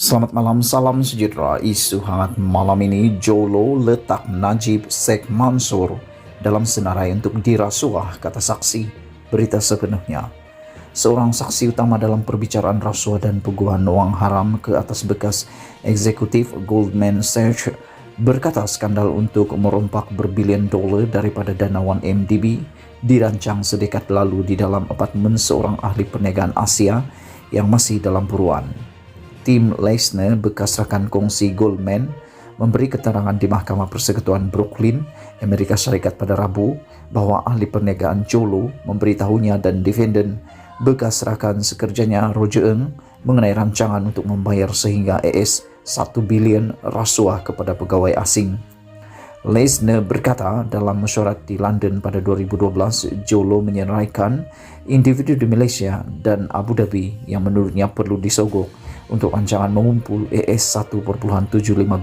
Selamat malam, salam sejahtera. Isu hangat malam ini, Jolo letak Najib Sheikh Mansur dalam senarai untuk dirasuah, kata saksi. Berita sepenuhnya. Seorang saksi utama dalam perbicaraan rasuah dan peguam uang haram ke atas bekas eksekutif Goldman Sachs berkata skandal untuk merompak berbilion dolar daripada dana 1MDB dirancang sedekat lalu di dalam apartemen seorang ahli perniagaan Asia yang masih dalam buruan. Tim Leisner, bekas rekan kongsi Goldman, memberi keterangan di Mahkamah Persekutuan Brooklyn, Amerika Serikat pada Rabu bahwa ahli perniagaan Jolo memberitahunya dan defendant bekas rekan sekerjanya Roger Ng mengenai rancangan untuk membayar sehingga US 1 bilion rasuah kepada pegawai asing. Leisner berkata dalam mesyuarat di London pada 2012, Jolo menyerahkan individu di Malaysia dan Abu Dhabi yang menurutnya perlu disogok untuk rancangan mengumpul US 1,75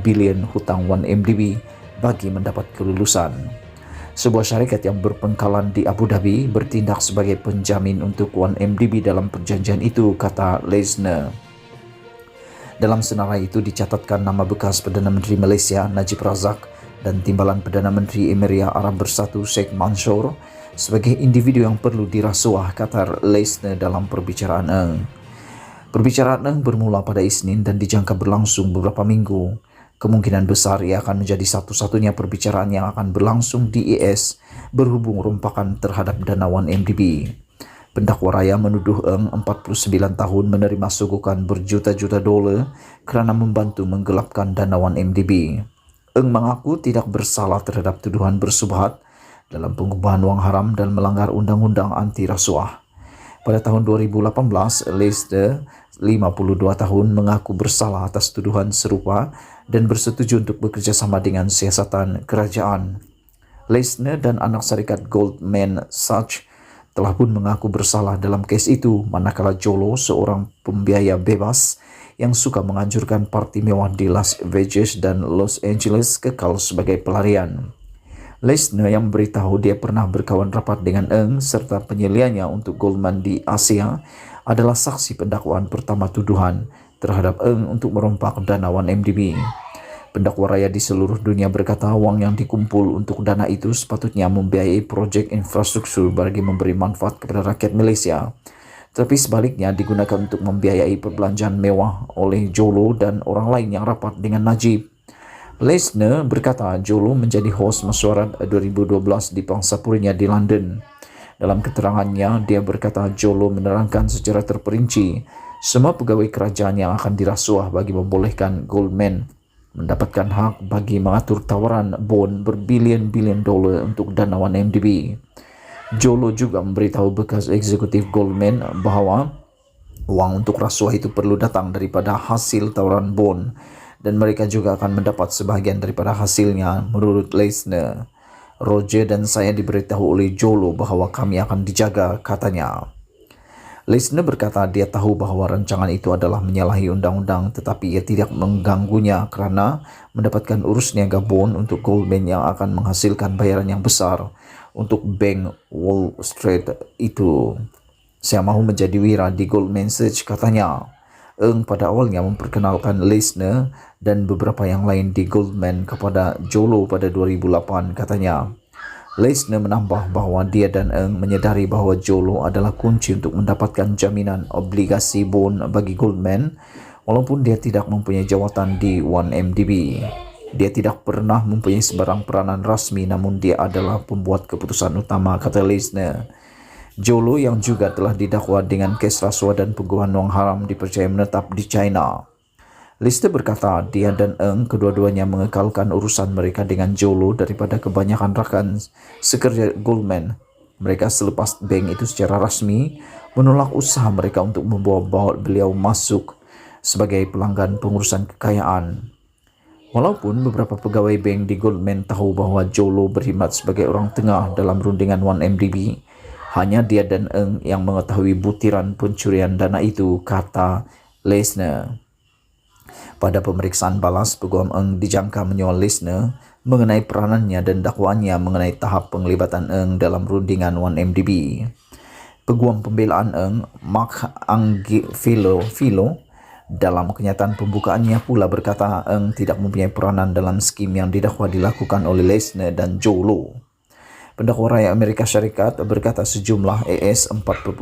bilion hutang 1MDB bagi mendapat kelulusan. Sebuah syarikat yang berpangkalan di Abu Dhabi bertindak sebagai penjamin untuk 1MDB dalam perjanjian itu, kata Leisner. Dalam senarai itu dicatatkan nama bekas Perdana Menteri Malaysia Najib Razak dan Timbalan Perdana Menteri Emirat Arab Bersatu Sheikh Mansur sebagai individu yang perlu dirasuah, kata Leisner dalam perbicaraan Ng. Perbicaraan Ng bermula pada Isnin dan dijangka berlangsung beberapa minggu. Kemungkinan besar ia akan menjadi satu-satunya perbicaraan yang akan berlangsung di IS berhubung rompakan terhadap dana 1MDB. Pendakwa raya menuduh Ng 49 tahun menerima sogokan berjuta-juta dolar kerana membantu menggelapkan dana 1MDB. Ng mengaku tidak bersalah terhadap tuduhan bersubhat dalam pengubahan wang haram dan melanggar undang-undang anti rasuah. Pada tahun 2018, Leicester, 52 tahun, mengaku bersalah atas tuduhan serupa dan bersetuju untuk bekerja sama dengan siasatan kerajaan. Leicester dan anak syarikat Goldman Sachs telah pun mengaku bersalah dalam kes itu, manakala Jolo, seorang pembiaya bebas yang suka menganjurkan parti mewah di Las Vegas dan Los Angeles, kekal sebagai pelarian. Leisner yang memberitahu dia pernah berkawan rapat dengan Ng serta penyeliannya untuk Goldman di Asia adalah saksi pendakwaan pertama tuduhan terhadap Ng untuk merompak dana 1MDB. Pendakwa raya di seluruh dunia berkata wang yang dikumpul untuk dana itu sepatutnya membiayai proyek infrastruktur bagi memberi manfaat kepada rakyat Malaysia, tapi sebaliknya digunakan untuk membiayai perbelanjaan mewah oleh Jolo dan orang lain yang rapat dengan Najib. Leisner berkata Jolo menjadi hos mesyuarat 2012 di Pangsapurinya di London. Dalam keterangannya, dia berkata Jolo menerangkan secara terperinci semua pegawai kerajaan yang akan dirasuah bagi membolehkan Goldman mendapatkan hak bagi mengatur tawaran bon berbilion-bilion dolar untuk dana 1MDB. Jolo juga memberitahu bekas eksekutif Goldman bahwa uang untuk rasuah itu perlu datang daripada hasil tawaran bon dan mereka juga akan mendapat sebahagian daripada hasilnya. Menurut Leisner, Roger dan saya diberitahu oleh Jolo bahwa kami akan dijaga, katanya. Leisner berkata dia tahu bahwa rancangan itu adalah menyalahi undang-undang, tetapi ia tidak mengganggunya kerana mendapatkan urus niaga bon untuk Goldman yang akan menghasilkan bayaran yang besar untuk bank Wall Street itu. Saya mahu menjadi wira di Goldman Sachs, katanya. Ng pada awalnya memperkenalkan Leisner dan beberapa yang lain di Goldman kepada Jolo pada 2008, katanya. Leisner menambah bahwa dia dan Ng menyadari bahwa Jolo adalah kunci untuk mendapatkan jaminan obligasi bon bagi Goldman walaupun dia tidak mempunyai jawatan di 1MDB. Dia tidak pernah mempunyai sebarang peranan rasmi namun dia adalah pembuat keputusan utama, kata Leisner. Jolo yang juga telah didakwa dengan kes rasuah dan peguam wang haram dipercaya menetap di China. Leicester berkata dia dan Ng kedua-duanya mengekalkan urusan mereka dengan Jolo daripada kebanyakan rakan sekerja Goldman. Mereka selepas bank itu secara rasmi menolak usaha mereka untuk membawa beliau masuk sebagai pelanggan pengurusan kekayaan. Walaupun beberapa pegawai bank di Goldman tahu bahwa Jolo berkhidmat sebagai orang tengah dalam rundingan 1MDB, hanya dia dan Ng yang mengetahui butiran pencurian dana itu, kata Leisner. Pada pemeriksaan balas, peguam Ng dijangka menyoal Leisner mengenai peranannya dan dakwaannya mengenai tahap penglibatan Ng dalam rundingan 1MDB. Peguam pembelaan Ng, Mark Angifilo, Dalam kenyataan pembukaannya pula berkata Eng tidak mempunyai peranan dalam skim yang didakwa dilakukan oleh Lesner dan Joe Lo. Pendakwa rakyat Amerika Syarikat berkata sejumlah ES 4,5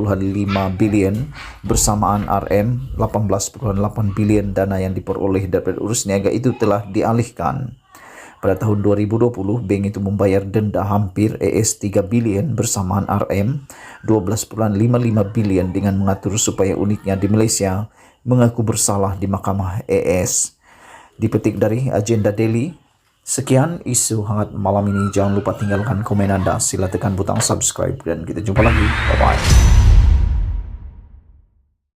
bilion bersamaan RM 18,8 bilion dana yang diperoleh dari urus niaga itu telah dialihkan. Pada tahun 2020, bank itu membayar denda hampir ES 3 bilion bersamaan RM 12,55 bilion dengan mengatur supaya unitnya di Malaysia mengaku bersalah di Mahkamah ES. Dipetik dari Agenda Daily. Sekian isu hangat malam ini. Jangan lupa tinggalkan komen Anda. Sila tekan butang subscribe dan kita jumpa lagi. Bye-bye.